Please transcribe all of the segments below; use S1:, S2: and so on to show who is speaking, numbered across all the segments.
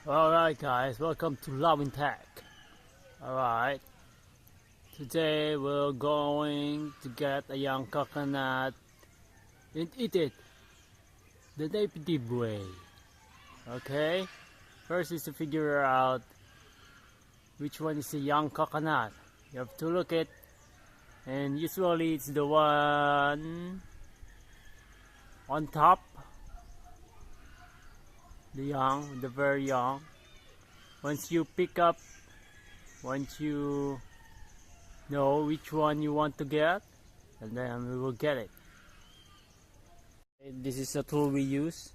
S1: Alright guys, welcome to Loving Tech. Alright, today we're going to get a young coconut and eat it the native way. Okay, first is to figure out which one is a young coconut. You have to look it, and usually it's the one on top, the very young. Once you know which one you want to get, and then we will get it. This is a tool we use.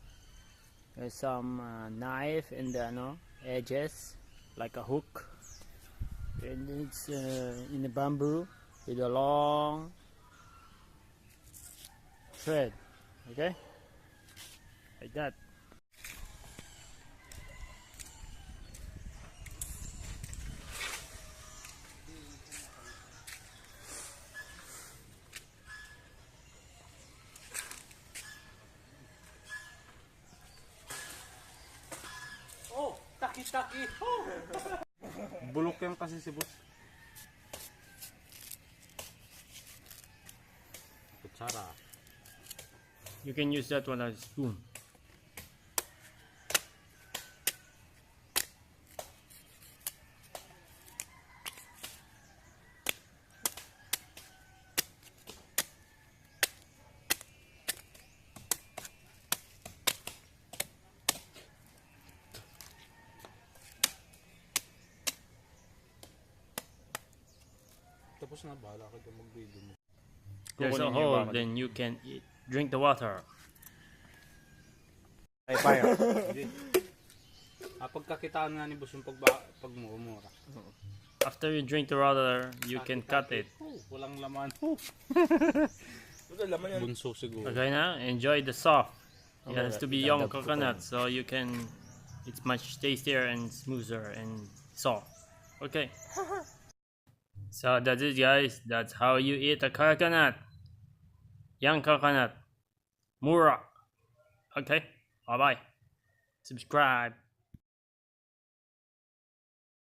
S1: There's some knife in the edges, like a hook, and it's in the bamboo with a long thread. Okay, like that.
S2: Oh, taki-taki. Oh. Bulok yan kasi si boss. Kutsara.
S1: You can use that one as a spoon.
S2: Tapos na, bahala ka dyan mag-video mo.
S1: There's a hole, then you can drink the water.
S2: Ay, fire. Pagkakitaan nga ni boss yung pagmumura.
S1: After you drink the water, you can cut it.
S2: Walang laman. Bunso siguro.
S1: Okay, now enjoy the soft. It has to be young coconut, so it's much tastier and smoother and soft. Okay. So that's it, guys. That's how you eat a coconut. Young coconut. Mura. Okay. Bye bye. Subscribe.